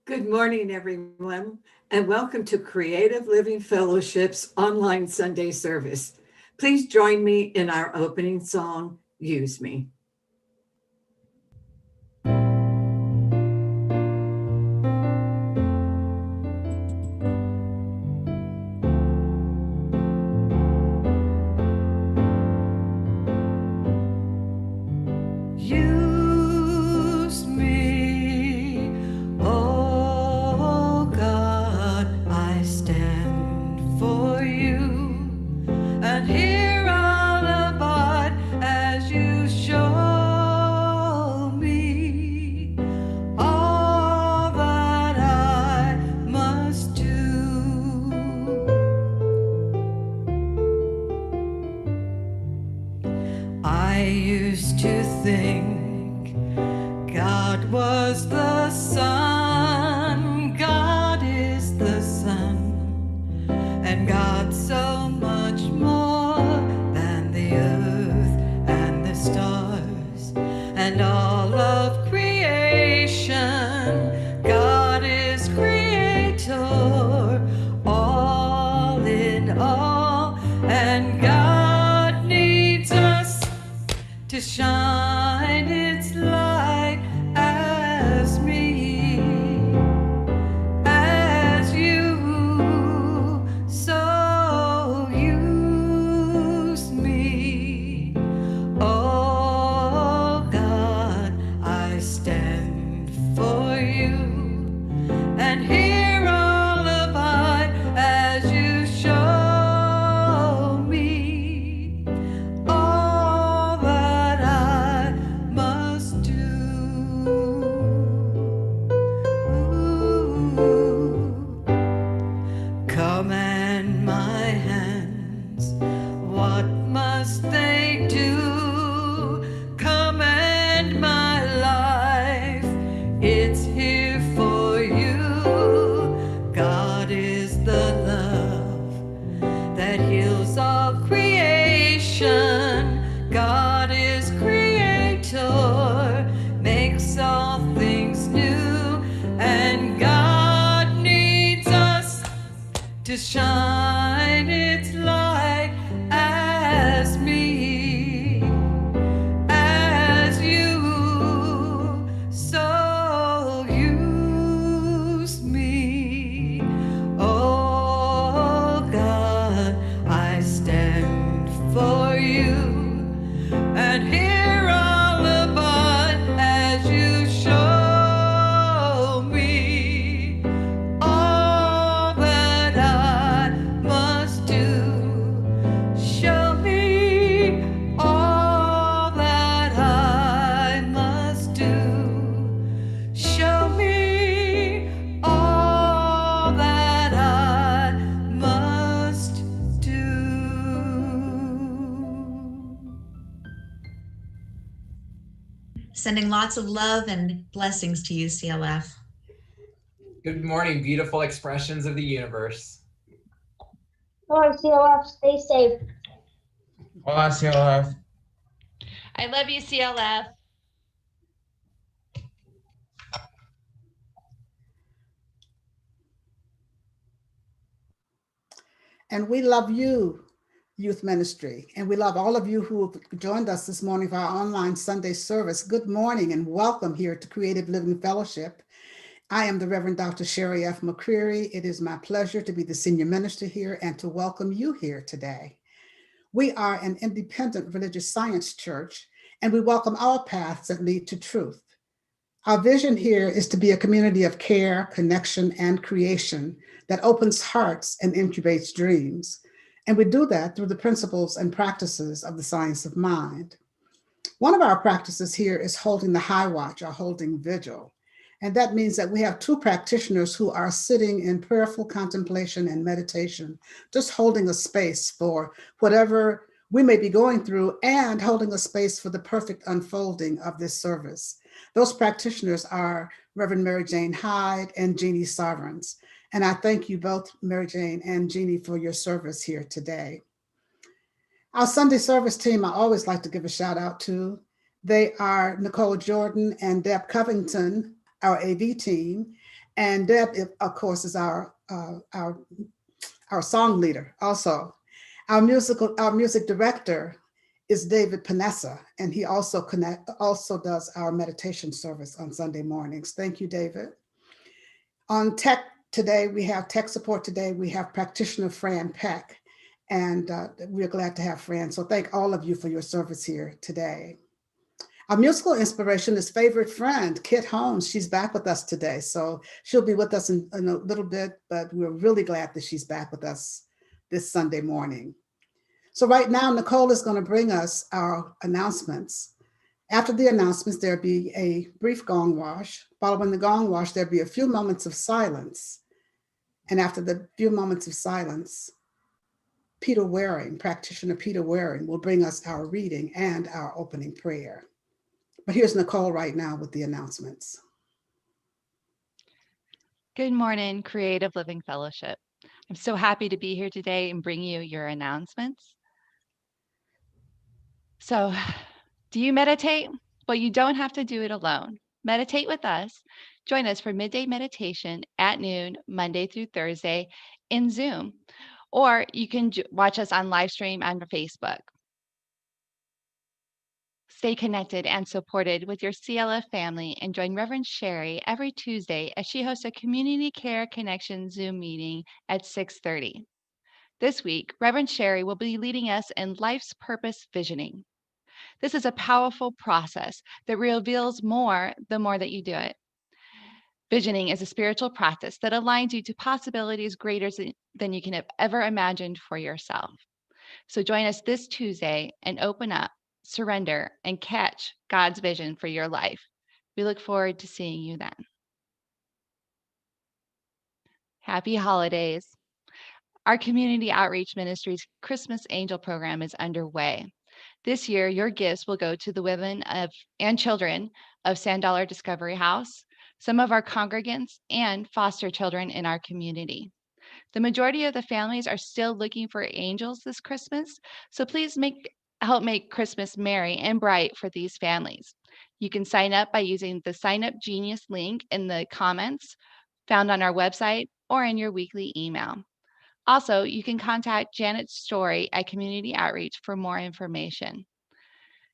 Good morning, everyone, and welcome to Creative Living Fellowship's online Sunday service. Please join me in our opening song, Use Me. Use me, oh God, I stand for you, and here I'll abide as you show me all that I must do. I used to think God was the sun, God is the sun, and God's so much more than the earth and the stars and all of creation. God is creator, all in all, and God needs us to shine its light as me, as you, so use me. Oh God, I stand for you, and here I'll abide as you show me all that I must do. Command my hands, what must they do? Command my life, it's here for you. God is the love that heals all creation. God is creator, makes all things new, and God needs us to shine its light as me, as you, so use me. Oh God, I stand for you, and here I'll abide as you show me all that I must do. Show me all that I must do. Show me all that I must do. Sending lots of love and blessings to you, CLF. Good morning, beautiful expressions of the universe. Hello, CLF. Stay safe. Hola, CLF. I love you, CLF. And we love you, Youth Ministry. And we love all of you who have joined us this morning for our online Sunday service. Good morning and welcome here to Creative Living Fellowship. I am the Reverend Dr. Sherry F. McCreary. It is my pleasure to be the senior minister here and to welcome you here today. We are an independent religious science church, and we welcome all paths that lead to truth. Our vision here is to be a community of care, connection, and creation that opens hearts and incubates dreams. And we do that through the principles and practices of the science of mind. One of our practices here is holding the high watch or holding vigil. And that means that we have two practitioners who are sitting in prayerful contemplation and meditation, just holding a space for whatever we may be going through and holding a space for the perfect unfolding of this service. Those practitioners are Reverend Mary Jane Hyde and Jeannie Sovereigns. And I thank you both, Mary Jane and Jeannie, for your service here today. Our Sunday service team, I always like to give a shout out to. They are Nicole Jordan and Deb Covington, our AV team, And Deb, of course, is our song leader also. Our music director is David Panessa, and he also does our meditation service on Sunday mornings. Thank you, David. On tech today, we have tech support today. We have practitioner Fran Peck, and we're glad to have Fran. So thank all of you for your service here today. Our musical inspiration is favorite friend, Kit Holmes. She's back with us today. So she'll be with us in a little bit, but we're really glad that she's back with us this Sunday morning. So right now, Nicole is going to bring us our announcements. After the announcements, there'll be a brief gong wash. Following the gong wash, there'll be a few moments of silence. And after the few moments of silence, Peter Waring, practitioner Peter Waring, will bring us our reading and our opening prayer. But here's Nicole right now with the announcements. Good morning, Creative Living Fellowship. I'm so happy to be here today and bring you your announcements. So, do you meditate? Well, you don't have to do it alone. Meditate with us. Join us for midday meditation at noon, Monday through Thursday in Zoom, or you can watch us on live stream on Facebook. Stay connected and supported with your CLF family and join Reverend Sherry every Tuesday as she hosts a Community Care Connection Zoom meeting at 6:30. This week, Reverend Sherry will be leading us in Life's Purpose Visioning. This is a powerful process that reveals more the more that you do it. Visioning is a spiritual practice that aligns you to possibilities greater than you can have ever imagined for yourself. So join us this Tuesday and open up, surrender, and catch God's vision for your life. We look forward to seeing you then. Happy holidays. Our Community Outreach Ministries Christmas Angel Program is underway. This year, your gifts will go to the women and children of Sand Dollar Discovery House, some of our congregants, and foster children in our community. The majority of the families are still looking for angels this Christmas, so please help make Christmas merry and bright for these families. You can sign up by using the Sign Up Genius link in the comments found on our website or in your weekly email. Also, you can contact Janet Story at Community Outreach for more information.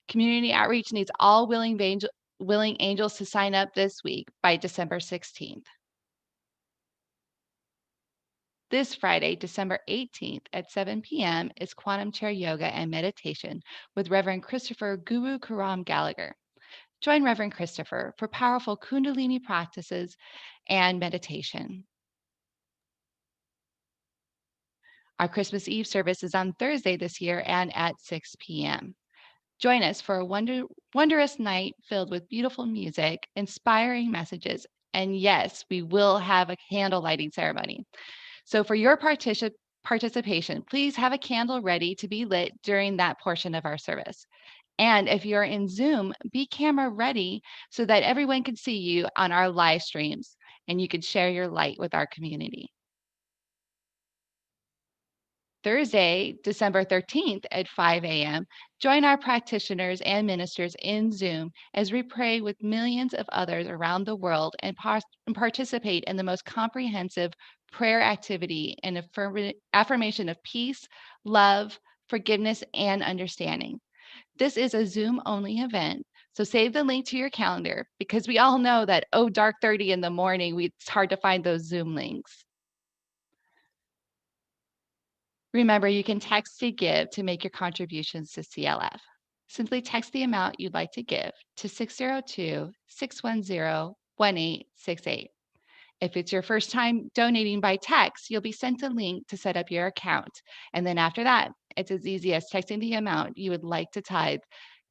Community Outreach needs all willing angels to sign up this week by December 16th. This Friday, December 18th at 7 p.m. is Quantum Chair Yoga and Meditation with Reverend Christopher Guru Karam Gallagher. Join Reverend Christopher for powerful Kundalini practices and meditation. Our Christmas Eve service is on Thursday this year and at 6 p.m. Join us for a wondrous night filled with beautiful music, inspiring messages, and yes, we will have a candle lighting ceremony. So for your participation, please have a candle ready to be lit during that portion of our service. And if you're in Zoom, be camera ready so that everyone can see you on our live streams and you can share your light with our community. Thursday, December 13th at 5 a.m., join our practitioners and ministers in Zoom as we pray with millions of others around the world and participate in the most comprehensive prayer activity and affirmation of peace, love, forgiveness, and understanding. This is a Zoom-only event, so save the link to your calendar because we all know that, dark 30 in the morning, it's hard to find those Zoom links. Remember, you can text to give to make your contributions to CLF. Simply text the amount you'd like to give to 602-610-1868. If it's your first time donating by text, you'll be sent a link to set up your account. And then after that, it's as easy as texting the amount you would like to tithe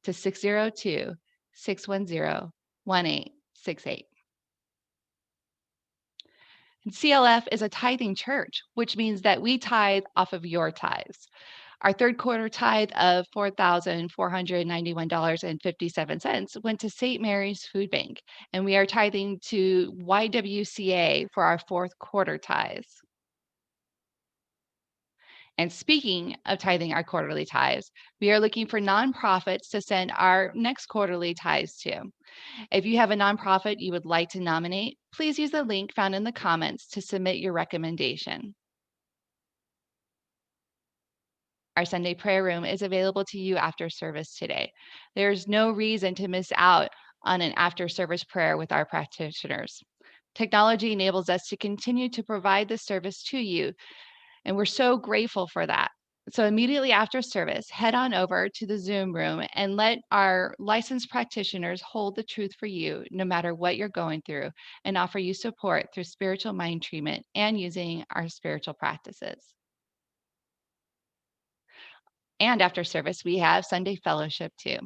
to 602-610-1868. And CLF is a tithing church, which means that we tithe off of your tithes. Our third quarter tithe of $4,491.57 went to St. Mary's Food Bank, and we are tithing to YWCA for our fourth quarter tithes. And speaking of tithing our quarterly tithes, we are looking for nonprofits to send our next quarterly tithes to. If you have a nonprofit you would like to nominate, please use the link found in the comments to submit your recommendation. Our Sunday prayer room is available to you after service today. There's no reason to miss out on an after service prayer with our practitioners. Technology enables us to continue to provide this service to you, and we're so grateful for that. So immediately after service, head on over to the Zoom room and let our licensed practitioners hold the truth for you, no matter what you're going through, and offer you support through spiritual mind treatment and using our spiritual practices. And after service, we have Sunday fellowship too.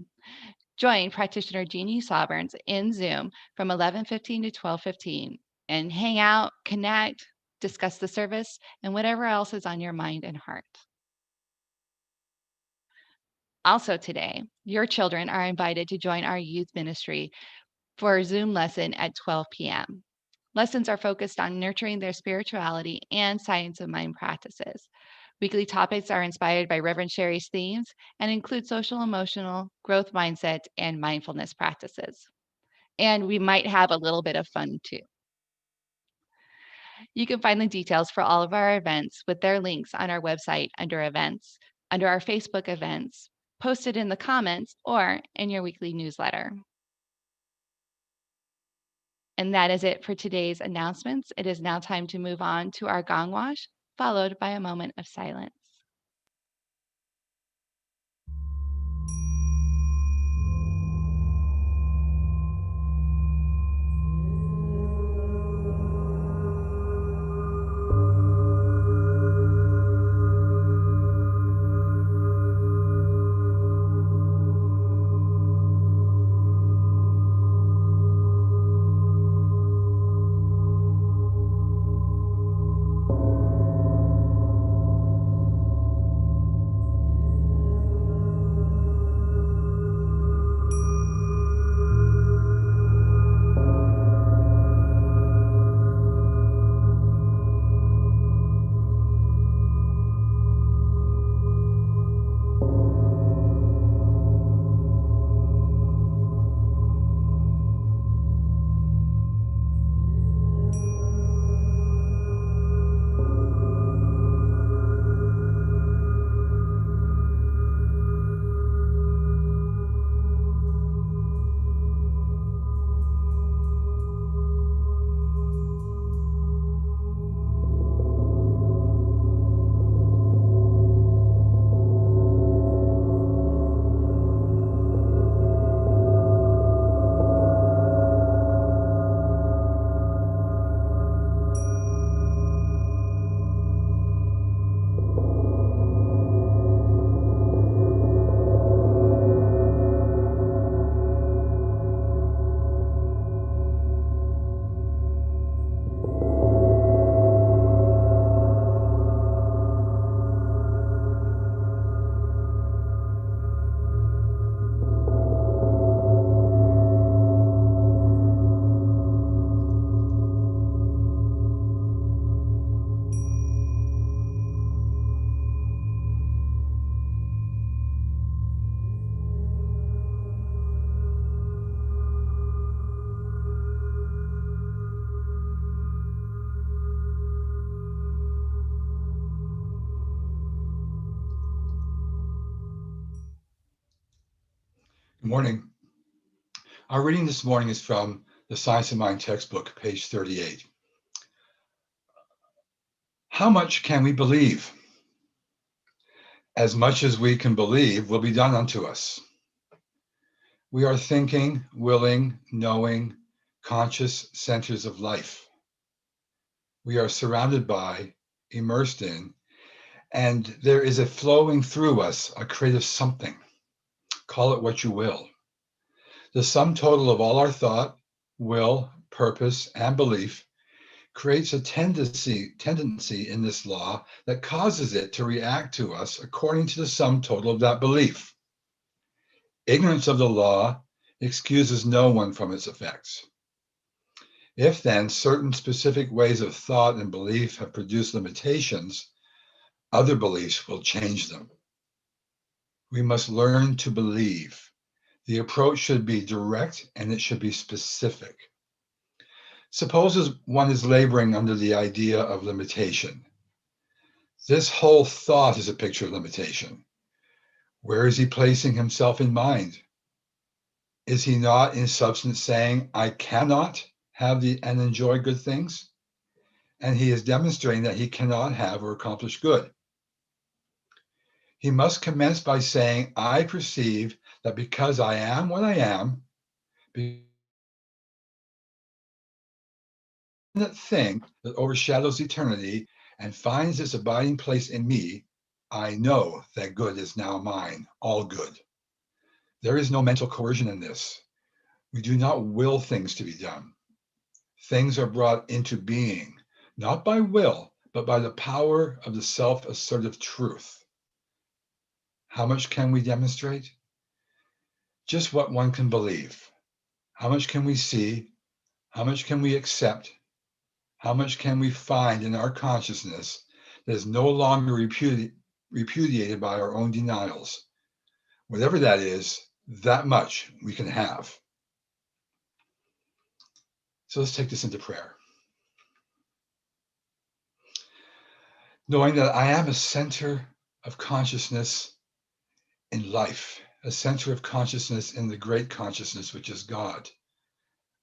Join practitioner Jeannie Sovereigns in Zoom from 11:15 to 12:15 and hang out, connect, discuss the service, and whatever else is on your mind and heart. Also today, your children are invited to join our youth ministry for a Zoom lesson at 12 p.m. Lessons are focused on nurturing their spirituality and science of mind practices. Weekly topics are inspired by Reverend Sherry's themes and include social, emotional, growth mindset, and mindfulness practices. And we might have a little bit of fun too. You can find the details for all of our events with their links on our website under events, under our Facebook events, posted in the comments, or in your weekly newsletter. And that is it for today's announcements. It is now time to move on to our gong wash, followed by a moment of silence. Good morning. Our reading this morning is from the Science of Mind textbook, page 38. How much can we believe? As much as we can believe will be done unto us. We are thinking, willing, knowing, conscious centers of life. We are surrounded by, immersed in, and there is a flowing through us, a creative something. Call it what you will. The sum total of all our thought, will, purpose, and belief creates a tendency in this law that causes it to react to us according to the sum total of that belief. Ignorance of the law excuses no one from its effects. If then certain specific ways of thought and belief have produced limitations, Other beliefs will change them. We must learn to believe. The approach should be direct and it should be specific. Suppose one is laboring under the idea of limitation. This whole thought is a picture of limitation. Where is he placing himself in mind? Is he not in substance saying, I cannot have and enjoy good things? And he is demonstrating that he cannot have or accomplish good. He must commence by saying, I perceive that because I am what I am, that thing that overshadows eternity and finds its abiding place in me, I know that good is now mine, all good. There is no mental coercion in this. We do not will things to be done. Things are brought into being, not by will, but by the power of the self-assertive truth. How much can we demonstrate? Just what one can believe. How much can we see? How much can we accept? How much can we find in our consciousness that is no longer repudiated by our own denials? Whatever that is, that much we can have. So let's take this into prayer. Knowing that I am a center of consciousness in life, a center of consciousness in the great consciousness, which is God.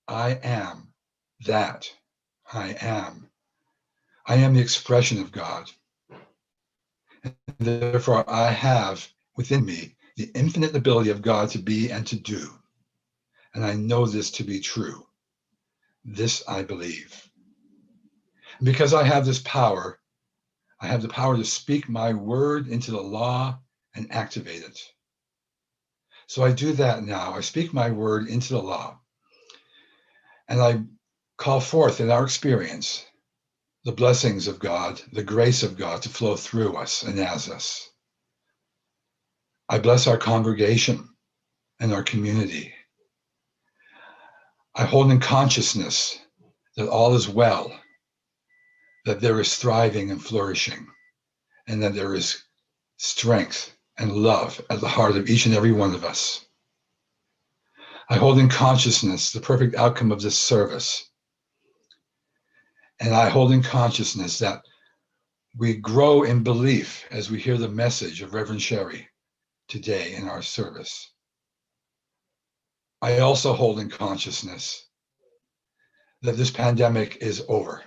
I am that. I am. I am the expression of God. And therefore, I have within me the infinite ability of God to be and to do. And I know this to be true. This I believe. And because I have this power, I have the power to speak my word into the law and activate it. So I do that now. I speak my word into the law. And I call forth in our experience the blessings of God, the grace of God to flow through us and as us. I bless our congregation and our community. I hold in consciousness that all is well, that there is thriving and flourishing, and that there is strength and love at the heart of each and every one of us. I hold in consciousness the perfect outcome of this service. And I hold in consciousness that we grow in belief as we hear the message of Reverend Sherry today in our service. I also hold in consciousness that this pandemic is over.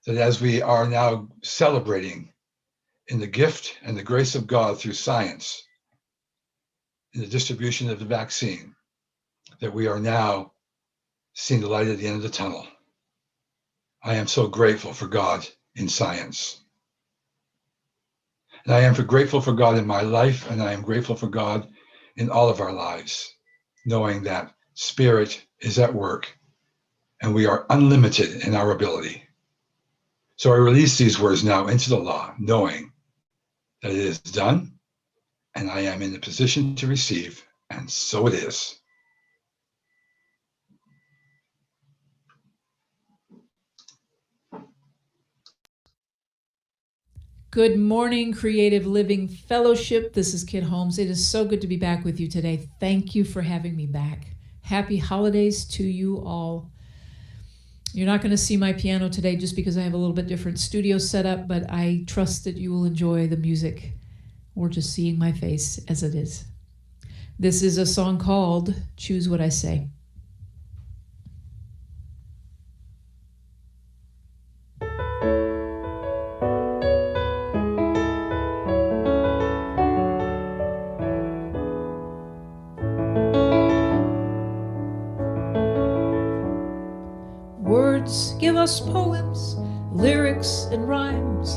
That as we are now celebrating in the gift and the grace of God through science, in the distribution of the vaccine, that we are now seeing the light at the end of the tunnel. I am so grateful for God in science. And I am grateful for God in my life, and I am grateful for God in all of our lives, knowing that Spirit is at work and we are unlimited in our ability. So I release these words now into the law, knowing that it is done and I am in a position to receive, and so it is. Good morning, Creative Living Fellowship. This is Kid Holmes. It is so good to be back with you today. Thank you for having me back. Happy holidays to you all. You're not going to see my piano today just because I have a little bit different studio setup, but I trust that you will enjoy the music or just seeing my face as it is. This is a song called Choose What I Say. Words give us poems, lyrics and rhymes,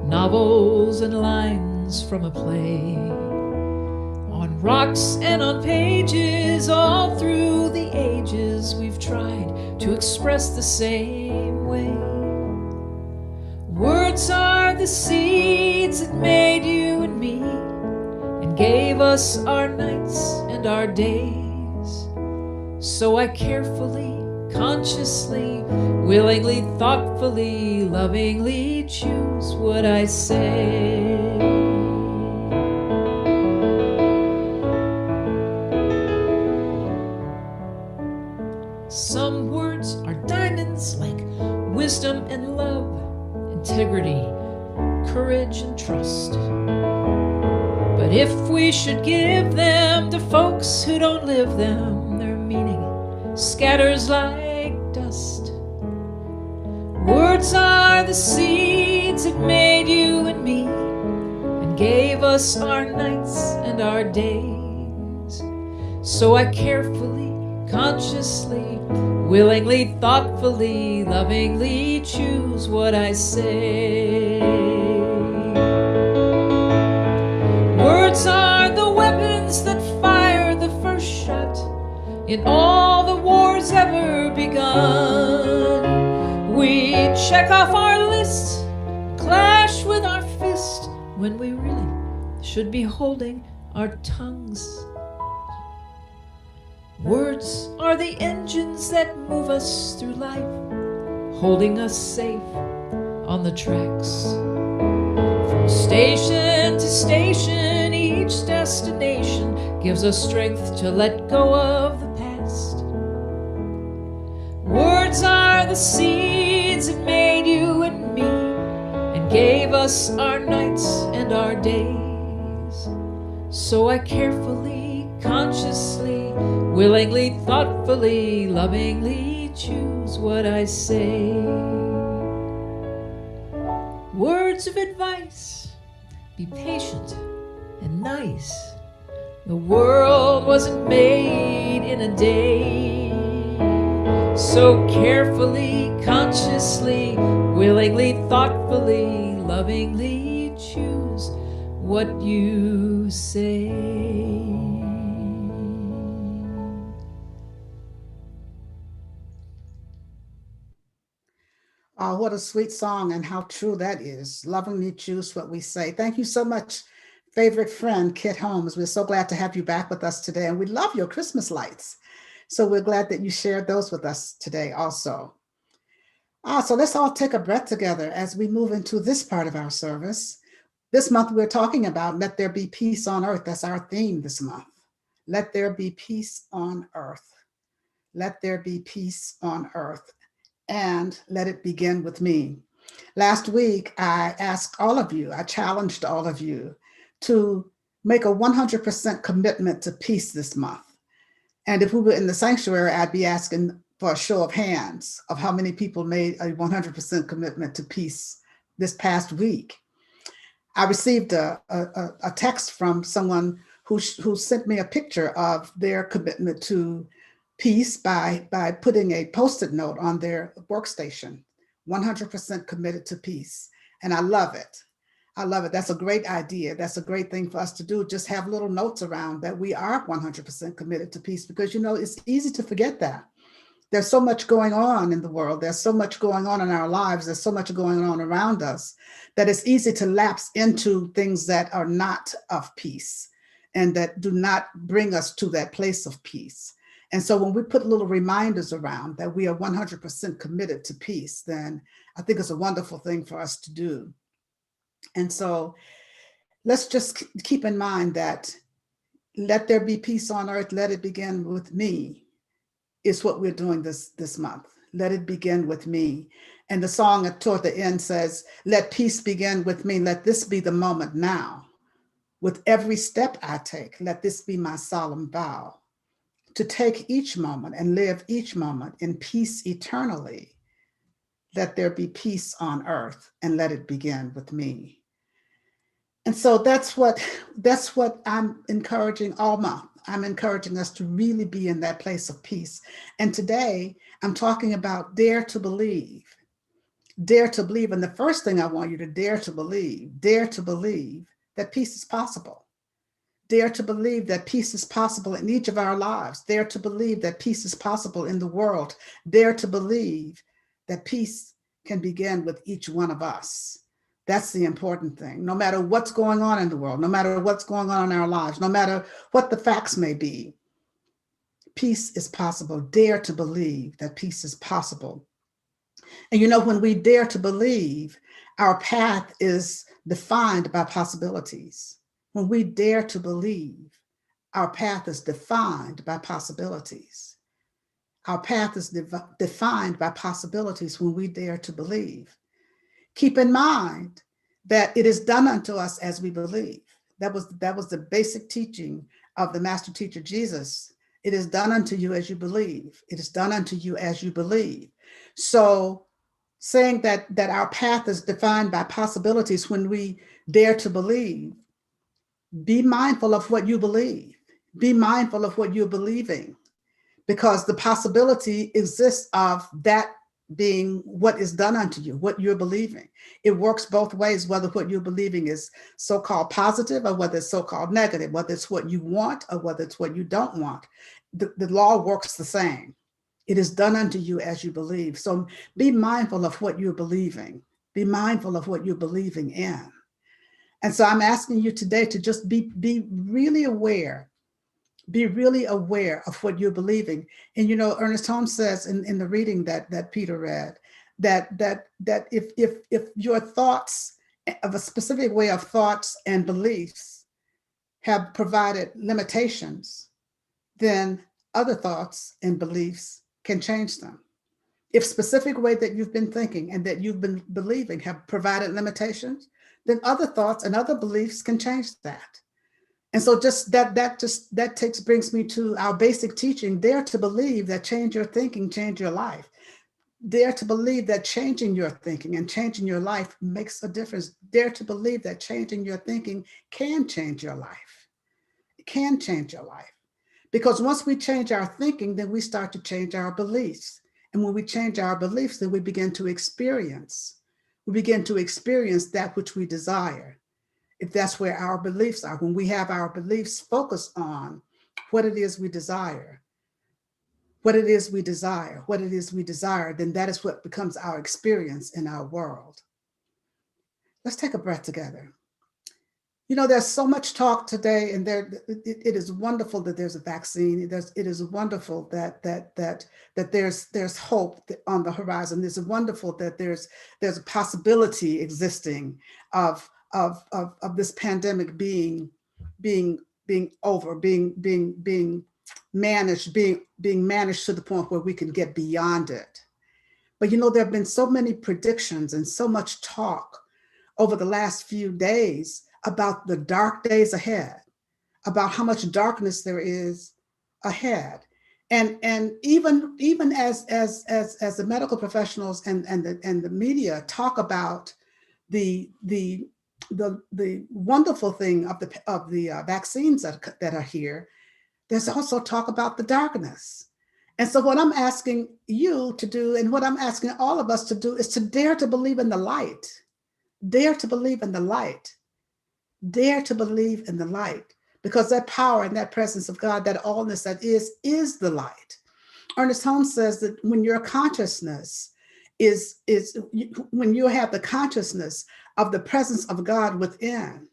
novels and lines from a play. On rocks and on pages, all through the ages, we've tried to express the same way. Words are the seeds that made you and me, and gave us our nights and our days. So I carefully consciously, willingly, thoughtfully, lovingly choose what I say. Some words are diamonds like wisdom and love, integrity, courage and trust. But if we should give them to folks who don't live them, their meaning scatters like dust. Words are the seeds that made you and me and gave us our nights and our days. So I carefully, consciously, willingly, thoughtfully, lovingly choose what I say. Words are the weapons that fire the first shot in all the wars ever begun. We check off our list, clash with our fist, when we really should be holding our tongues. Words are the engines that move us through life, holding us safe on the tracks. From station to station, each destination gives us strength to let go of the past. Words are the seeds that made you and me and gave us our nights and our days. So I carefully, consciously, willingly, thoughtfully, lovingly choose what I say. Words of advice, be patient and nice. The world wasn't made in a day. So carefully, consciously, willingly, thoughtfully, lovingly choose what you say. Oh, what a sweet song, and how true that is. Lovingly choose what we say. Thank you so much, favorite friend, Kit Holmes. We're so glad to have you back with us today, and we love your Christmas lights. So we're glad that you shared those with us today also. So let's all take a breath together as we move into this part of our service. This month, we're talking about Let There Be Peace on Earth. That's our theme this month. Let there be peace on earth. Let there be peace on earth. And let it begin with me. Last week, I asked all of you, I challenged all of you to make a 100% commitment to peace this month. And if we were in the sanctuary, I'd be asking for a show of hands of how many people made a 100% commitment to peace this past week. I received a text from someone who sent me a picture of their commitment to peace by putting a Post-it note on their workstation, 100% committed to peace. And I love it. I love it. That's a great idea. That's a great thing for us to do. Just have little notes around that we are 100% committed to peace, because, you know, it's easy to forget that. There's so much going on in the world. There's so much going on in our lives. There's so much going on around us that it's easy to lapse into things that are not of peace and that do not bring us to that place of peace. And so when we put little reminders around that we are 100% committed to peace, then I think it's a wonderful thing for us to do. And so let's just keep in mind that let there be peace on earth, let it begin with me, is what we're doing this month. Let it begin with me. And the song toward the end says, let peace begin with me. Let this be the moment now. With every step I take, let this be my solemn vow. To take each moment and live each moment in peace eternally. Let there be peace on earth, and let it begin with me. And so that's what I'm encouraging all month. I'm encouraging us to really be in that place of peace. And today I'm talking about dare to believe. Dare to believe. And the first thing I want you to dare to believe that peace is possible. Dare to believe that peace is possible in each of our lives. Dare to believe that peace is possible in the world. Dare to believe that peace can begin with each one of us. That's the important thing. No matter what's going on in the world, no matter what's going on in our lives, no matter what the facts may be, peace is possible. Dare to believe that peace is possible. And you know, when we dare to believe, our path is defined by possibilities. When we dare to believe, our path is defined by possibilities. Our path is defined by possibilities when we dare to believe. Keep in mind that it is done unto us as we believe. That was the basic teaching of the master teacher, Jesus. It is done unto you as you believe. It is done unto you as you believe. So saying that our path is defined by possibilities when we dare to believe, be mindful of what you believe. Be mindful of what you're believing, because the possibility exists of that being what is done unto you, what you're believing. It works both ways, whether what you're believing is so-called positive or whether it's so-called negative, whether it's what you want or whether it's what you don't want. The law works the same. It is done unto you as you believe. So be mindful of what you're believing. Be mindful of what you're believing in. And so I'm asking you today to just be really aware. Be really aware of what you're believing. And you know, Ernest Holmes says in the reading that Peter read, that if your thoughts of a specific way of thoughts and beliefs have provided limitations, then other thoughts and beliefs can change them. If specific way that you've been thinking and that you've been believing have provided limitations, then other thoughts and other beliefs can change that. And so just that brings me to our basic teaching. Dare to believe that change your thinking, change your life. Dare to believe that changing your thinking and changing your life makes a difference. Dare to believe that changing your thinking can change your life. It can change your life. Because once we change our thinking, then we start to change our beliefs. And when we change our beliefs, then we begin to experience. We begin to experience that which we desire. If that's where our beliefs are, when we have our beliefs focused on what it is we desire, what it is we desire, what it is we desire, then that is what becomes our experience in our world. Let's take a breath together. You know, there's so much talk today, and it is wonderful that there's a vaccine. It is wonderful that there's hope on the horizon. It's wonderful that there's a possibility existing of this pandemic being over, being managed to the point where we can get beyond it. But you know, there have been so many predictions and so much talk over the last few days about the dark days ahead, about how much darkness there is ahead. And even as the medical professionals and the media talk about the wonderful thing of the vaccines that are here, there's also talk about the darkness. And so what I'm asking you to do, and what I'm asking all of us to do, is to dare to believe in the light. Dare to believe in the light. Dare to believe in the light, because that power and that presence of God, that allness that is the light. Ernest Holmes says that when your consciousness when you have the consciousness of the presence of God within,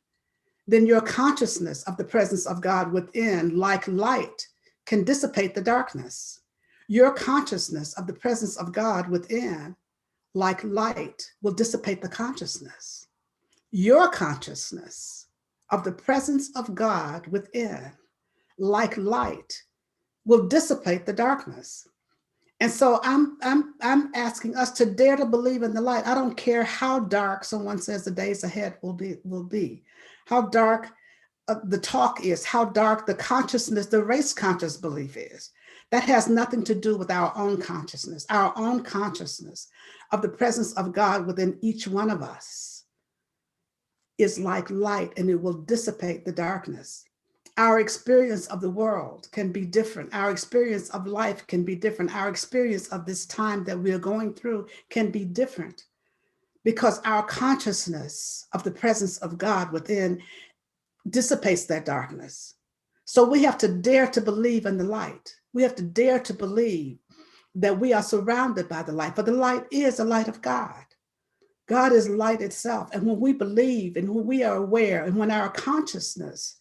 then your consciousness of the presence of God within, like light, can dissipate the darkness. Your consciousness of the presence of God within, like light, will dissipate the consciousness. Your consciousness of the presence of God within, like light, will dissipate the darkness. And so I'm asking us to dare to believe in the light. I don't care how dark someone says the days ahead will be, how dark the talk is, how dark the consciousness, the race conscious belief is. That has nothing to do with our own consciousness of the presence of God within each one of us is like light, and it will dissipate the darkness. Our experience of the world can be different. Our experience of life can be different. Our experience of this time that we are going through can be different, because our consciousness of the presence of God within dissipates that darkness. So we have to dare to believe in the light. We have to dare to believe that we are surrounded by the light, for the light is the light of God. God is light itself. And when we believe and when we are aware, and when our consciousness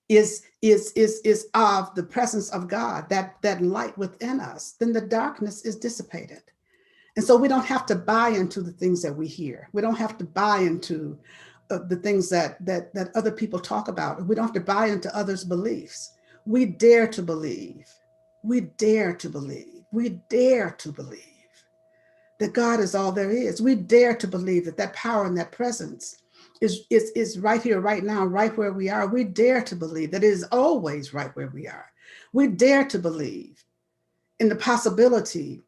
is of the presence of God, that light within us, then the darkness is dissipated. And so we don't have to buy into the things that we hear. We don't have to buy into the things that other people talk about. We don't have to buy into others' beliefs. We dare to believe. We dare to believe. We dare to believe that God is all there is. We dare to believe that power and that presence is right here, right now, right where we are. We dare to believe that it is always right where we are. We dare to believe in the possibility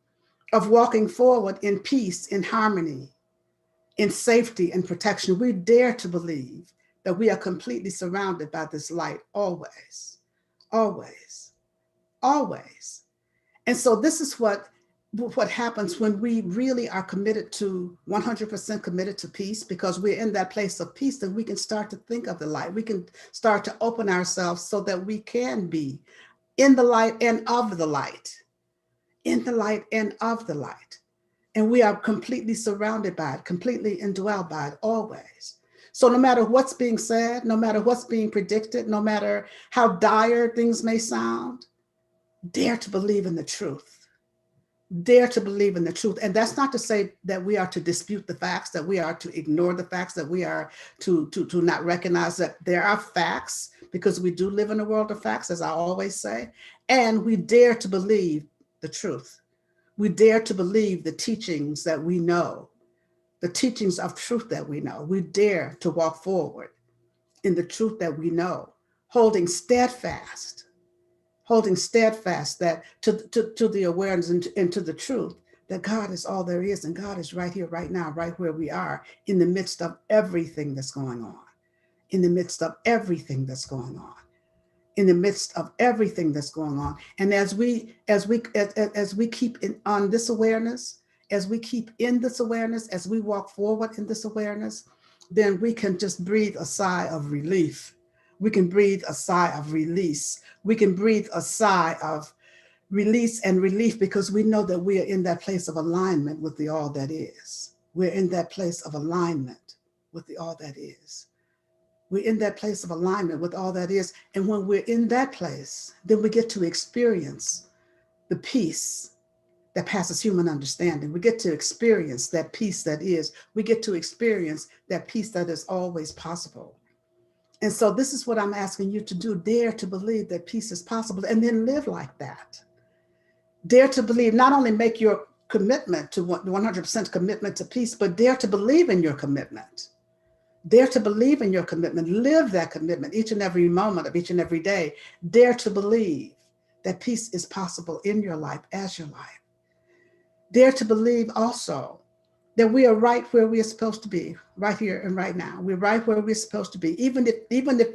of walking forward in peace, in harmony, in safety and protection. We dare to believe that we are completely surrounded by this light always, always, always. And so this is what happens when we really are committed to 100% committed to peace, because we're in that place of peace, then we can start to think of the light. We can start to open ourselves so that we can be in the light and of the light, in the light and of the light. And we are completely surrounded by it, completely indwelled by it always. So no matter what's being said, no matter what's being predicted, no matter how dire things may sound, dare to believe in the truth. Dare to believe in the truth. And that's not to say that we are to dispute the facts, that we are to ignore the facts, that we are to not recognize that there are facts, because we do live in a world of facts, as I always say. And we dare to believe the truth. We dare to believe the teachings that we know, the teachings of truth that we know. We dare to walk forward in the truth that we know, holding steadfast that to the awareness and to the truth that God is all there is, and God is right here, right now, right where we are, in the midst of everything that's going on, in the midst of everything that's going on, in the midst of everything that's going on. And as we keep on this awareness, as we keep in this awareness, as we walk forward in this awareness, then we can just breathe a sigh of relief. We can breathe a sigh of release. We can breathe a sigh of release and relief, because we know that we are in that place of alignment with the all that is. We're in that place of alignment with the all that is. We're in that place of alignment with all that is. And when we're in that place, then we get to experience the peace that passes human understanding. We get to experience that peace that is. We get to experience that peace that is always possible. And so this is what I'm asking you to do. Dare to believe that peace is possible, and then live like that. Dare to believe, not only make your commitment to 100% commitment to peace, but dare to believe in your commitment. Dare to believe in your commitment. Live that commitment each and every moment of each and every day. Dare to believe that peace is possible in your life, as your life. Dare to believe also that we are right where we are supposed to be, right here and right now. We're right where we're supposed to be. Even if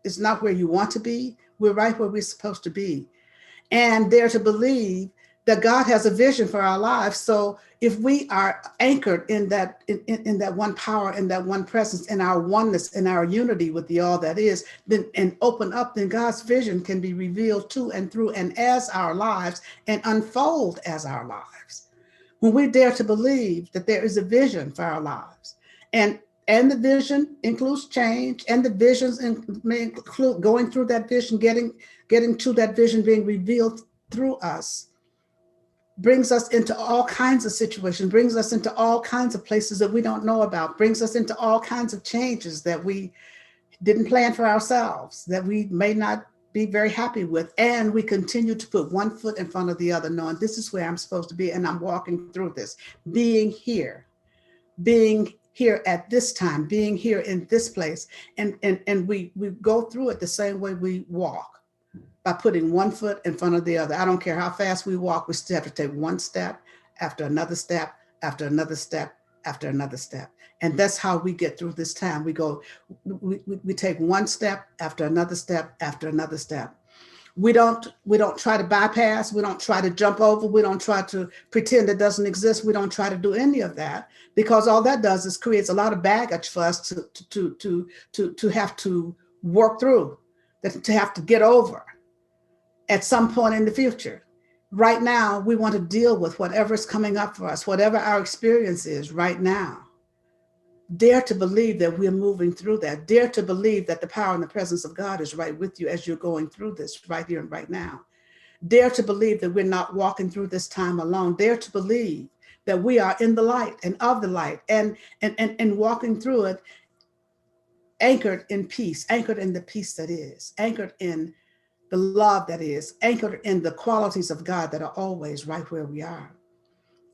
it's not where you want to be, we're right where we're supposed to be. And dare to believe that God has a vision for our lives. So if we are anchored in that one power, in that one presence, in our oneness, in our unity with the all that is, then and open up, then God's vision can be revealed to and through and as our lives, and unfold as our lives. When we dare to believe that there is a vision for our lives, and the vision includes change, and the visions may include going through that vision, getting to that vision being revealed through us, brings us into all kinds of situations, brings us into all kinds of places that we don't know about, brings us into all kinds of changes that we didn't plan for ourselves, that we may not be very happy with. And we continue to put one foot in front of the other, knowing this is where I'm supposed to be, and I'm walking through this, being here at this time, being here in this place. And we go through it the same way we walk, by putting one foot in front of the other. I don't care how fast we walk, we still have to take one step after another step, after another step, after another step. And that's how we get through this time. We take one step after another step, after another step. We don't try to bypass, we don't try to jump over, we don't try to pretend it doesn't exist. We don't try to do any of that, because all that does is creates a lot of baggage for us to have to work through, to have to get over at some point in the future. Right now, we want to deal with whatever is coming up for us, whatever our experience is right now. Dare to believe that we're moving through that. Dare to believe that the power and the presence of God is right with you as you're going through this right here and right now. Dare to believe that we're not walking through this time alone. Dare to believe that we are in the light and of the light and walking through it anchored in peace, anchored in the peace that is, anchored in the love that is, anchored in the qualities of God that are always right where we are.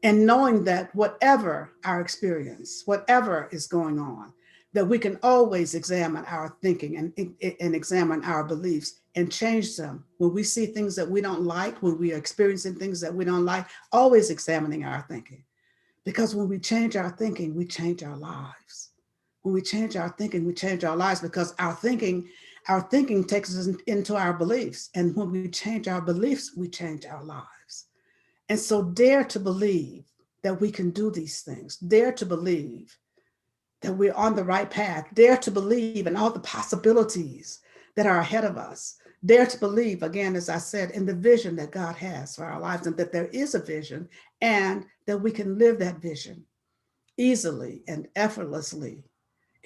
And knowing that whatever our experience, whatever is going on, that we can always examine our thinking and examine our beliefs and change them. When we see things that we don't like, when we are experiencing things that we don't like, always examining our thinking. Because when we change our thinking, we change our lives. When we change our thinking, we change our lives, because our thinking takes us into our beliefs. And when we change our beliefs, we change our lives. And so dare to believe that we can do these things. Dare to believe that we're on the right path. Dare to believe in all the possibilities that are ahead of us. Dare to believe, again, as I said, in the vision that God has for our lives, and that there is a vision and that we can live that vision easily and effortlessly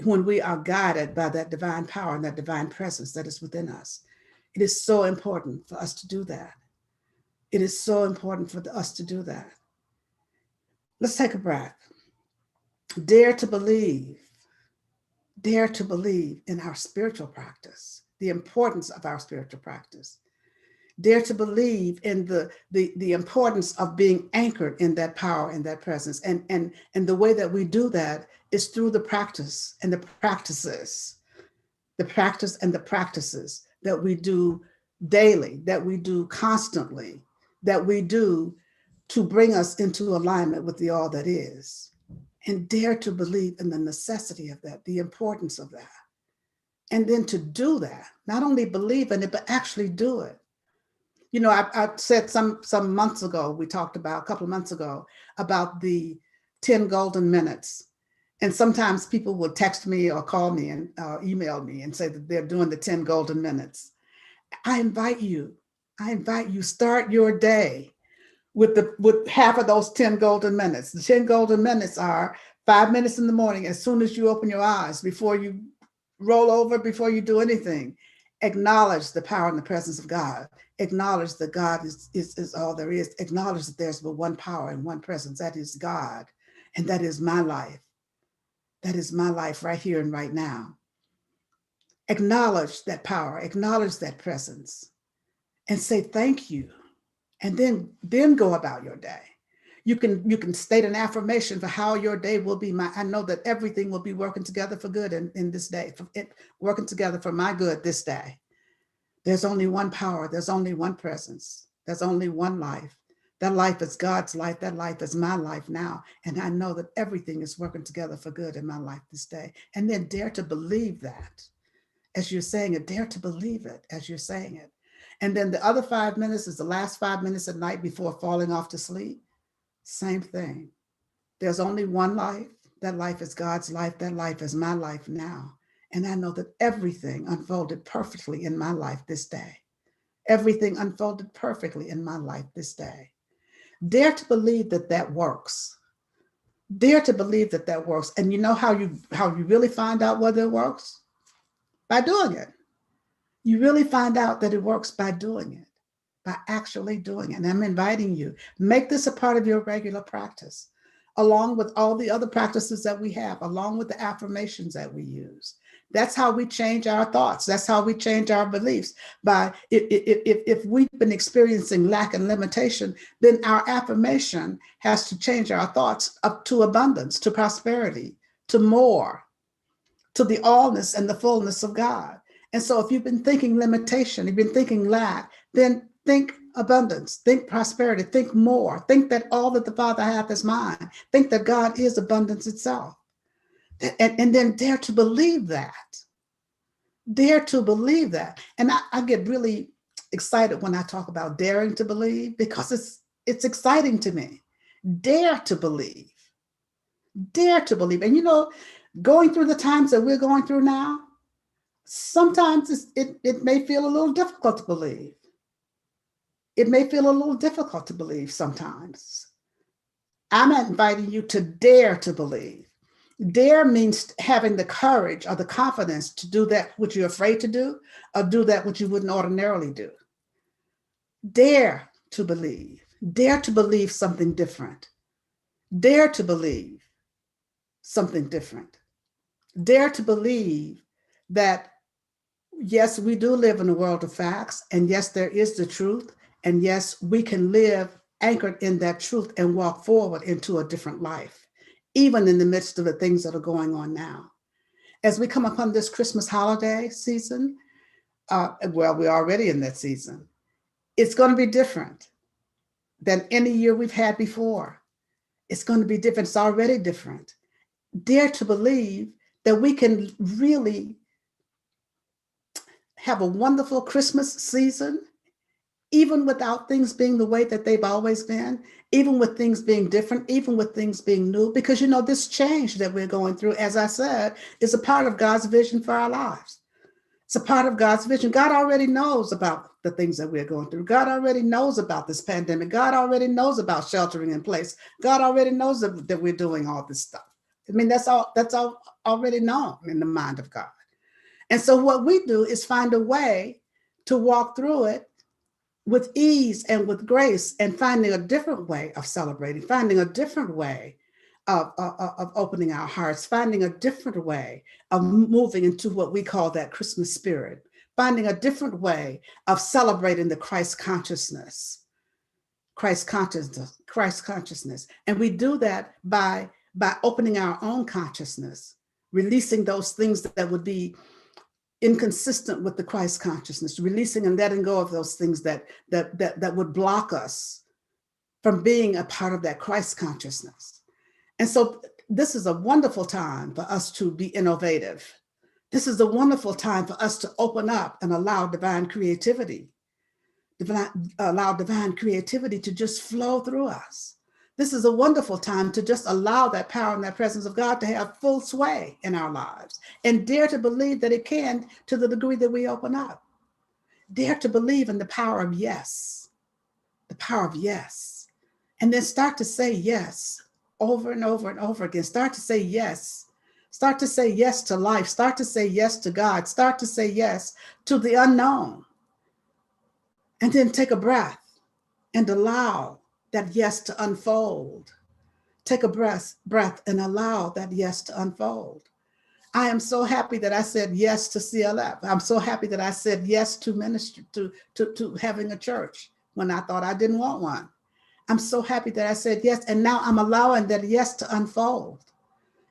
when we are guided by that divine power and that divine presence that is within us. It is so important for us to do that. It is so important for us to do that. Let's take a breath. Dare to believe in our spiritual practice, the importance of our spiritual practice. Dare to believe in the importance of being anchored in that power and that presence. And the way that we do that is through the practice and the practices, that we do daily, that we do constantly, that we do to bring us into alignment with the all that is. And dare to believe in the necessity of that, the importance of that. And then to do that, not only believe in it, but actually do it. You know, I said some months ago, we talked about a couple of months ago about the 10 golden minutes. And sometimes people will text me or call me and email me and say that they're doing the 10 golden minutes. I invite you, start your day with half of those 10 golden minutes. The 10 golden minutes are 5 minutes in the morning, as soon as you open your eyes, before you roll over, before you do anything. Acknowledge the power and the presence of God. Acknowledge that God is all there is. Acknowledge that there's but one power and one presence. That is God. And that is my life. That is my life right here and right now. Acknowledge that power. Acknowledge that presence. And say thank you. And then go about your day. You can state an affirmation for how your day will be. I know that everything will be working together for good in this day, working together for my good this day. There's only one power. There's only one presence. There's only one life. That life is God's life. That life is my life now. And I know that everything is working together for good in my life this day. And then dare to believe that as you're saying it. Dare to believe it as you're saying it. And then the other 5 minutes is the last 5 minutes at night before falling off to sleep. Same thing. There's only one life. That life is God's life. That life is my life now. And I know that everything unfolded perfectly in my life this day. Everything unfolded perfectly in my life this day. Dare to believe that that works. Dare to believe that that works. And you know how you really find out whether it works? By doing it. You really find out that it works by doing it, by actually doing it. And I'm inviting you, make this a part of your regular practice, along with all the other practices that we have, along with the affirmations that we use. That's how we change our thoughts. That's how we change our beliefs. If we've been experiencing lack and limitation, then our affirmation has to change our thoughts up to abundance, to prosperity, to more, to the allness and the fullness of God. And so if you've been thinking limitation, you've been thinking lack, then think abundance, think prosperity, think more, think that all that the Father hath is mine, think that God is abundance itself. And then dare to believe that. Dare to believe that. And I get really excited when I talk about daring to believe, because it's exciting to me. Dare to believe. Dare to believe. And you know, going through the times that we're going through now, sometimes it may feel a little difficult to believe. It may feel a little difficult to believe sometimes. I'm inviting you to dare to believe. Dare means having the courage or the confidence to do that which you're afraid to do, or do that which you wouldn't ordinarily do. Dare to believe. Dare to believe something different. Dare to believe something different. Dare to believe that, yes, we do live in a world of facts, and yes, there is the truth, and yes, we can live anchored in that truth and walk forward into a different life, even in the midst of the things that are going on now. As we come upon this Christmas holiday season, well, we're already in that season. It's going to be different than any year we've had before. It's going to be different. It's already different. Dare to believe that we can really have a wonderful Christmas season, even without things being the way that they've always been, even with things being different, even with things being new, because this change that we're going through, as I said, is a part of God's vision for our lives. It's a part of God's vision. God already knows about the things that we're going through. God already knows about this pandemic. God already knows about sheltering in place. God already knows that we're doing all this stuff. I mean, that's all already known in the mind of God. And so what we do is find a way to walk through it with ease and with grace, and finding a different way of celebrating, finding a different way of opening our hearts, finding a different way of moving into what we call that Christmas spirit, finding a different way of celebrating the Christ consciousness. And we do that by opening our own consciousness, releasing those things that would be inconsistent with the Christ consciousness, releasing and letting go of those things that would block us from being a part of that Christ consciousness. And so this is a wonderful time for us to be innovative. This is a wonderful time for us to open up and allow divine creativity to just flow through us. This is a wonderful time to just allow that power and that presence of God to have full sway in our lives, and dare to believe that it can, to the degree that we open up. Dare to believe in the power of yes, the power of yes. And then start to say yes over and over and over again. Start to say yes. Start to say yes to life. Start to say yes to God. Start to say yes to the unknown. And then take a breath and allow that yes to unfold. Take a breath and allow that yes to unfold. I am so happy that I said yes to CLF. I'm so happy that I said yes to ministry, to having a church when I thought I didn't want one. I'm so happy that I said yes, and now I'm allowing that yes to unfold.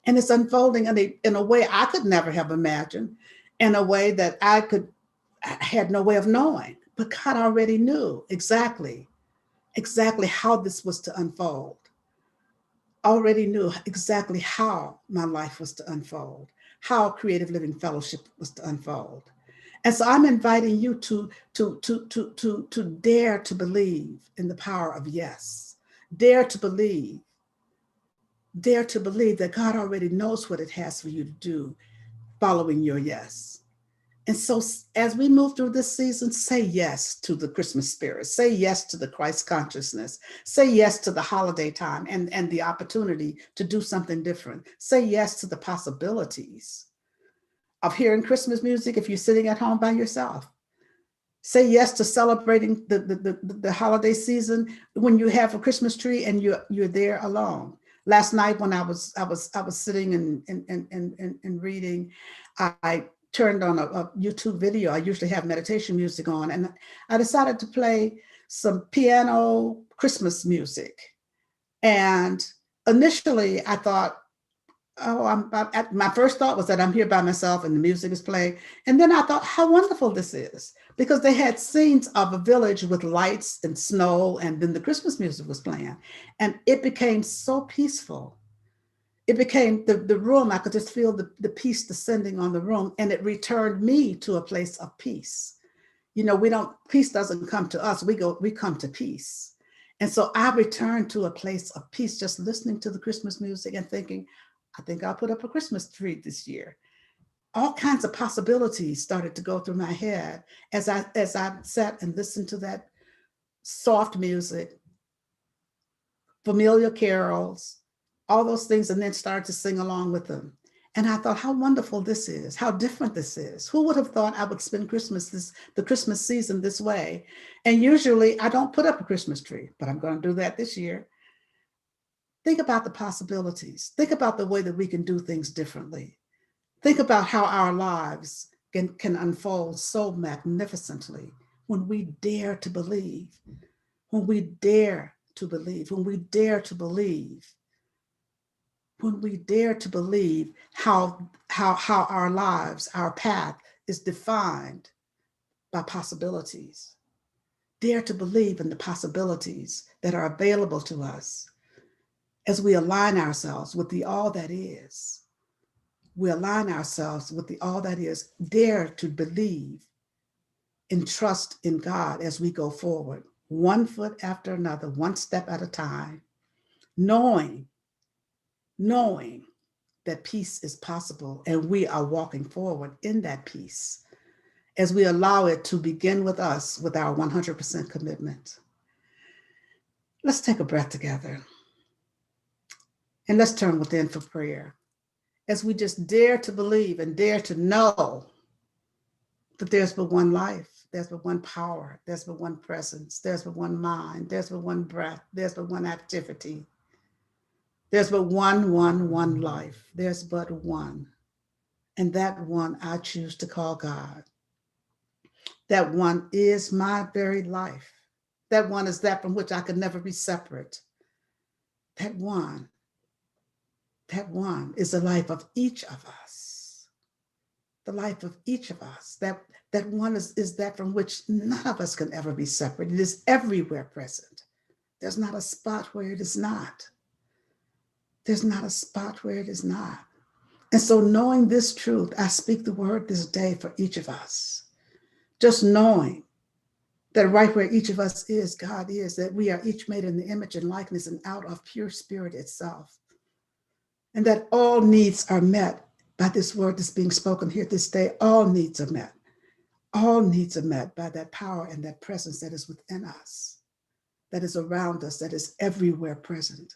And it's unfolding in a way I could never have imagined, in a way that I had no way of knowing. But God already knew exactly how this was to unfold. Already knew exactly how my life was to unfold, how Creative Living Fellowship was to unfold. And so I'm inviting you to dare to believe in the power of yes. Dare to believe that God already knows what it has for you to do following your yes. And so as we move through this season, say yes to the Christmas spirit, say yes to the Christ consciousness, say yes to the holiday time and the opportunity to do something different. Say yes to the possibilities of hearing Christmas music if you're sitting at home by yourself. Say yes to celebrating the holiday season when you have a Christmas tree and you're there alone. Last night when I was sitting and reading, I turned on a YouTube video. I usually have meditation music on, and I decided to play some piano Christmas music. And initially I thought, my first thought was that I'm here by myself and the music is playing. And then I thought how wonderful this is, because they had scenes of a village with lights and snow, and then the Christmas music was playing. And it became so peaceful. It became the room, I could just feel the peace descending on the room, and it returned me to a place of peace. Peace doesn't come to us, we come to peace. And so I returned to a place of peace, just listening to the Christmas music and thinking, I think I'll put up a Christmas tree this year. All kinds of possibilities started to go through my head as I sat and listened to that soft music, familiar carols, all those things, and then started to sing along with them. And I thought, how wonderful this is, how different this is. Who would have thought I would spend the Christmas season this way? And usually I don't put up a Christmas tree, but I'm going to do that this year. Think about the possibilities. Think about the way that we can do things differently. Think about how our lives can unfold so magnificently when we dare to believe, when we dare to believe, when we dare to believe, when we dare to believe how our lives, our path is defined by possibilities. Dare to believe in the possibilities that are available to us as we align ourselves with the all that is. We align ourselves with the all that is. Dare to believe and trust in God as we go forward, one foot after another, one step at a time, knowing that peace is possible, and we are walking forward in that peace as we allow it to begin with us with our 100% commitment. Let's take a breath together and let's turn within for prayer as we just dare to believe and dare to know that there's but one life, there's but one power, there's but one presence, there's but one mind, there's but one breath, there's but one activity. There's but one life. There's but one. And that one I choose to call God. That one is my very life. That one is that from which I could never be separate. That one is the life of each of us. The life of each of us. That one is that from which none of us can ever be separate. It is everywhere present. There's not a spot where it is not. There's not a spot where it is not. And so knowing this truth, I speak the word this day for each of us. Just knowing that right where each of us is, God is, that we are each made in the image and likeness and out of pure spirit itself. And that all needs are met by this word that's being spoken here this day. All needs are met. All needs are met by that power and that presence that is within us, that is around us, that is everywhere present.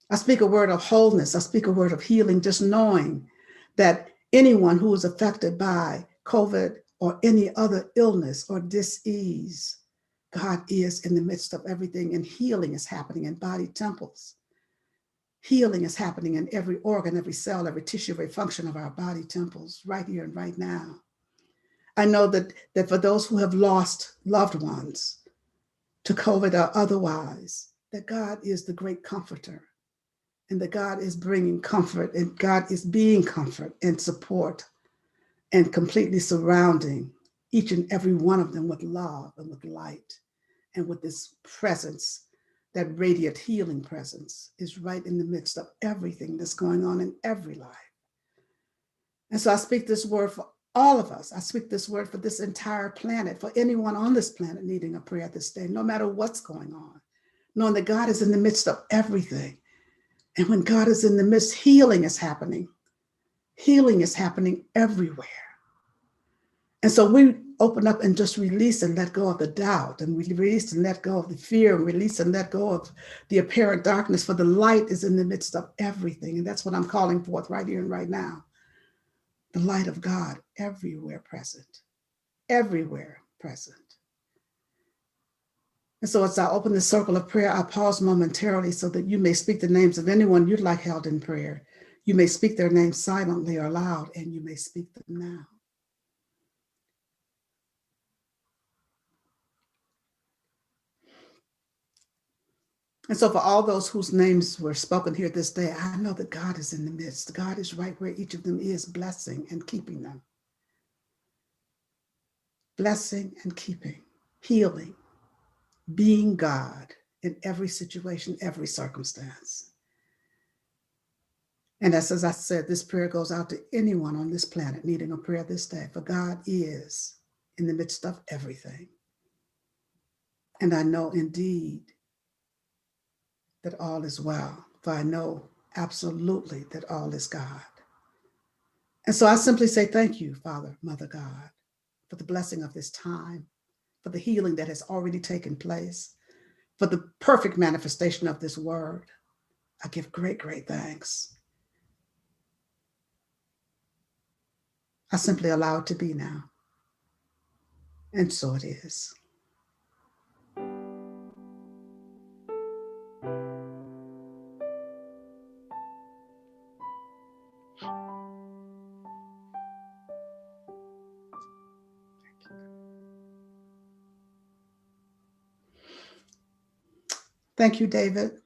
I speak a word of wholeness. I speak a word of healing, just knowing that anyone who is affected by COVID or any other illness or dis-ease, God is in the midst of everything, and healing is happening in body temples. Healing is happening in every organ, every cell, every tissue, every function of our body temples right here and right now. I know that for those who have lost loved ones to COVID or otherwise, that God is the great comforter. And that God is bringing comfort, and God is being comfort and support and completely surrounding each and every one of them with love and with light and with this presence, that radiant healing presence is right in the midst of everything that's going on in every life. And so I speak this word for all of us. I speak this word for this entire planet, for anyone on this planet needing a prayer this day, no matter what's going on, knowing that God is in the midst of everything. And when God is in the midst, healing is happening. Healing is happening everywhere. And so we open up and just release and let go of the doubt, and we release and let go of the fear, and release and let go of the apparent darkness, for the light is in the midst of everything. And that's what I'm calling forth right here and right now. The light of God everywhere present, everywhere present. And so as I open the circle of prayer, I pause momentarily so that you may speak the names of anyone you'd like held in prayer. You may speak their names silently or loud, and you may speak them now. And so for all those whose names were spoken here this day, I know that God is in the midst. God is right where each of them is, blessing and keeping them. Blessing and keeping, healing, being God in every situation, every circumstance. And as I said, this prayer goes out to anyone on this planet needing a prayer this day, for God is in the midst of everything. And I know indeed that all is well, for I know absolutely that all is God. And so I simply say thank you, Father, Mother God, for the blessing of this time, for the healing that has already taken place, for the perfect manifestation of this word. I give great, great thanks. I simply allow it to be now. And so it is. Thank you, David.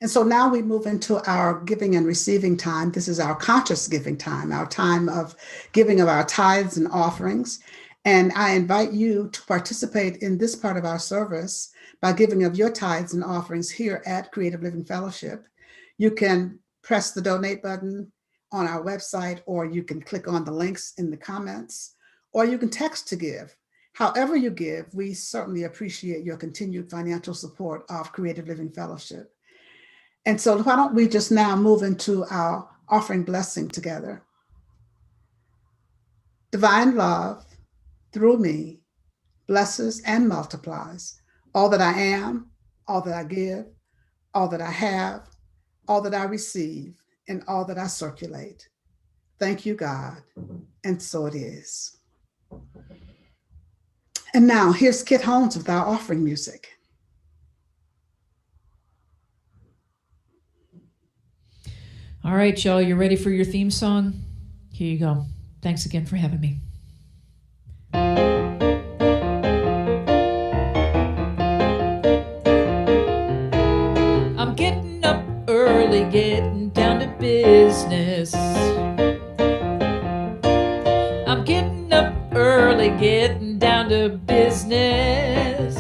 And so now we move into our giving and receiving time. This is our conscious giving time, our time of giving of our tithes and offerings. And I invite you to participate in this part of our service by giving of your tithes and offerings here at Creative Living Fellowship. You can press the donate button on our website, or you can click on the links in the comments, or you can text to give. However you give, we certainly appreciate your continued financial support of Creative Living Fellowship. And so why don't we just now move into our offering blessing together. Divine love through me blesses and multiplies all that I am, all that I give, all that I have, all that I receive, and all that I circulate. Thank you, God. And so it is. And now here's Kit Holmes with our offering music. All right, y'all, you ready for your theme song? Here you go. Thanks again for having me. I'm getting up early, getting down to business. I'm getting up early, getting down to business.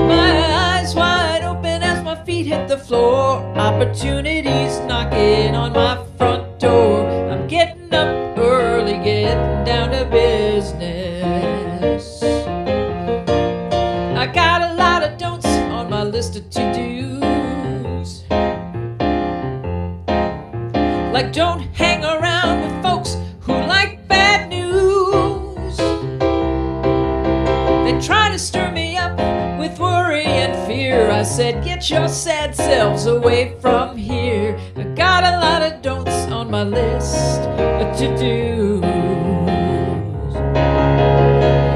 My eyes wide open as my feet hit the floor. Opportunities knocking on my front door. I'm getting up early, getting down to business. I got a lot of don'ts on my list of to-dos. Like don't hang around with folks who like bad news. They try to stir me up with worry and fear. I said, get your sad selves away from here. I got a lot of don'ts on my list of to-dos.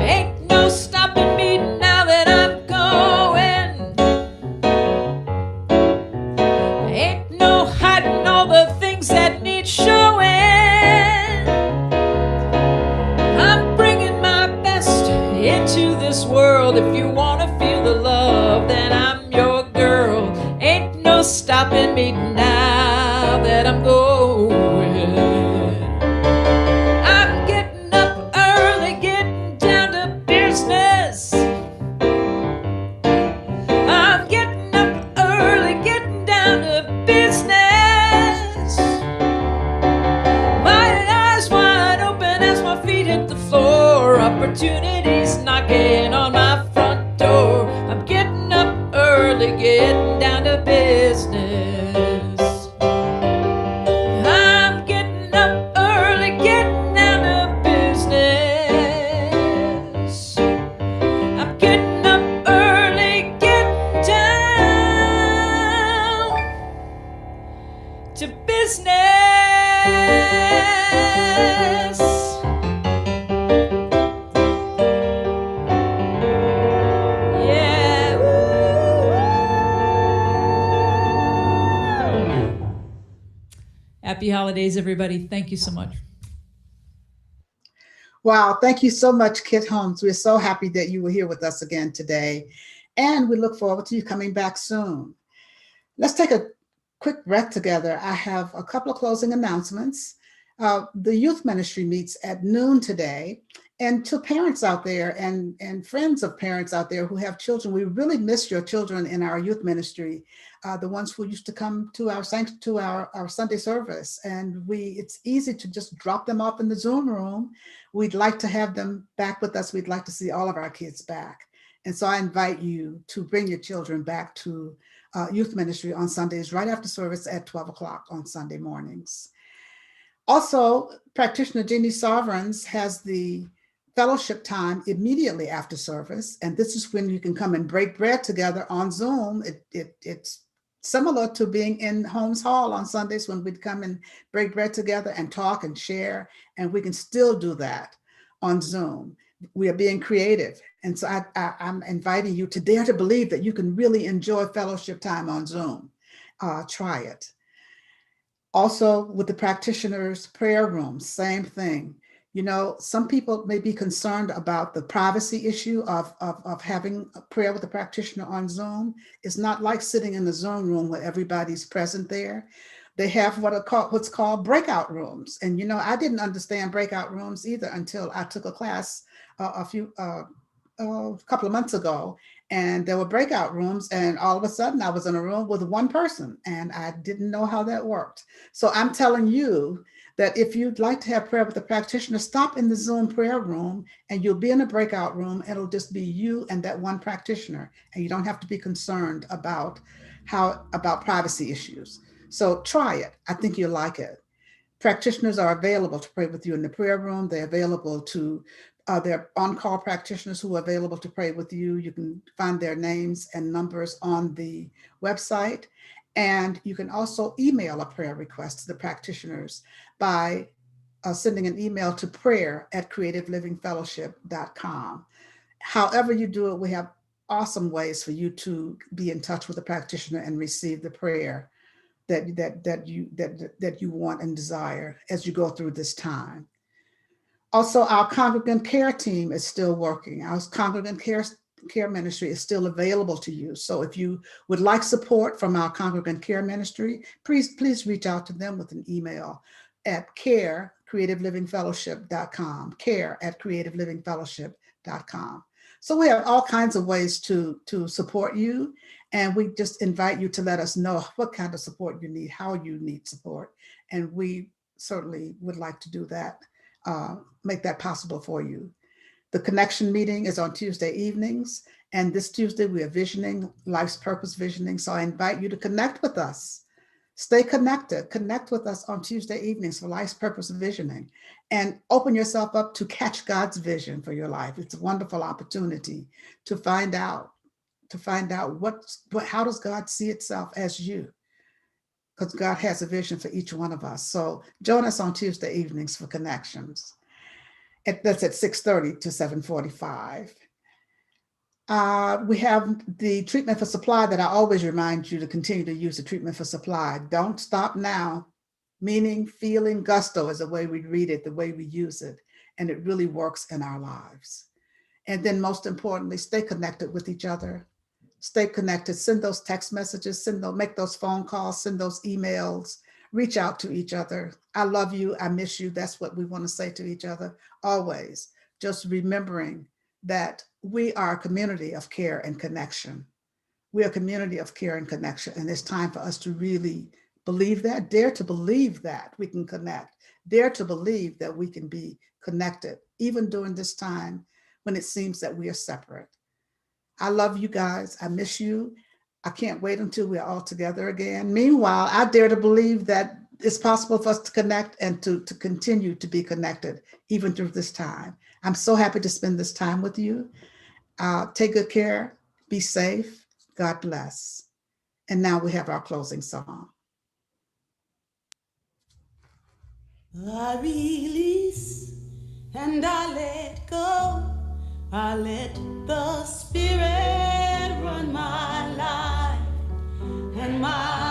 Ain't no stopping me now that I'm going. Ain't no hiding all the things that need showing. I'm bringing my best into this world. If you want to feel the love, then I'm your girl. Ain't no stopping me now that I'm going. I'm getting up early, getting down to business. I'm getting up early, getting down to business. My eyes wide open as my feet hit the floor. Opportunities knocking on my front door. I'm getting up early, getting down to business. I'm getting up early, getting down to business. I'm getting up early, getting down to business. Yeah. Woo. Happy holidays, everybody. Thank you so much. Wow, thank you so much, Kit Holmes. We're so happy that you were here with us again today, and we look forward to you coming back soon. Let's take a quick breath together. I have a couple of closing announcements. The youth ministry meets at noon today. And to parents out there and friends of parents out there who have children, we really miss your children in our youth ministry, the ones who used to come to our Sunday service. And it's easy to just drop them off in the Zoom room. We'd like to have them back with us. We'd like to see all of our kids back. And so I invite you to bring your children back to youth ministry on Sundays, right after service at 12 o'clock on Sunday mornings. Also, practitioner Jeannie Sovereigns has the fellowship time immediately after service. And this is when you can come and break bread together on Zoom. It's similar to being in Holmes Hall on Sundays when we'd come and break bread together and talk and share. And we can still do that on Zoom. We are being creative. And so I'm inviting you to dare to believe that you can really enjoy fellowship time on Zoom. Try it. Also, with the practitioners' prayer rooms, same thing. You know, some people may be concerned about the privacy issue of having a prayer with a practitioner on Zoom. It's not like sitting in the Zoom room where everybody's present there. They have what's called breakout rooms. And, you know, I didn't understand breakout rooms either until I took a class a couple of months ago. And there were breakout rooms, and all of a sudden I was in a room with one person, and I didn't know how that worked. So I'm telling you that if you'd like to have prayer with a practitioner, stop in the Zoom prayer room, and you'll be in a breakout room. It'll just be you and that one practitioner, and you don't have to be concerned about privacy issues. So try it. I think you'll like it. Practitioners are available to pray with you in the prayer room. They're available to they're on-call practitioners who are available to pray with you. You can find their names and numbers on the website. And you can also email a prayer request to the practitioners by sending an email to prayer@creativelivingfellowship.com. However you do it, we have awesome ways for you to be in touch with the practitioner and receive the prayer that you want and desire as you go through this time. Also, our congregant care team is still working. Our congregant care ministry is still available to you. So if you would like support from our congregant care ministry, please reach out to them with an email at care@creativelivingfellowship.com, care@creativelivingfellowship.com. So we have all kinds of ways to support you. And we just invite you to let us know what kind of support you need, how you need support. And we certainly would like to do that. Make that possible for you. The connection meeting is on Tuesday evenings, and this Tuesday we are visioning, life's purpose visioning. So I invite you to connect with us. Stay connected. Connect with us on Tuesday evenings for life's purpose visioning, and open yourself up to catch God's vision for your life. It's a wonderful opportunity to find out how does God see itself as you? Because God has a vision for each one of us. So join us on Tuesday evenings for connections. That's at 6:30 to 7:45. We have the treatment for supply that I always remind you to continue to use the treatment for supply. Don't stop now. Meaning, feeling, gusto is the way we read it, the way we use it. And it really works in our lives. And then most importantly, stay connected with each other. Stay connected, send those text messages, make those phone calls, send those emails, reach out to each other. I love you, I miss you. That's what we want to say to each other always. Just remembering that we are a community of care and connection. We are a community of care and connection. And it's time for us to really believe that, dare to believe that we can connect, dare to believe that we can be connected, even during this time when it seems that we are separate. I love you guys. I miss you. I can't wait until we're all together again. Meanwhile, I dare to believe that it's possible for us to connect and to continue to be connected even through this time. I'm so happy to spend this time with you. Take good care. Be safe. God bless. And now we have our closing song. I release and I let go. I let the Spirit run my life and my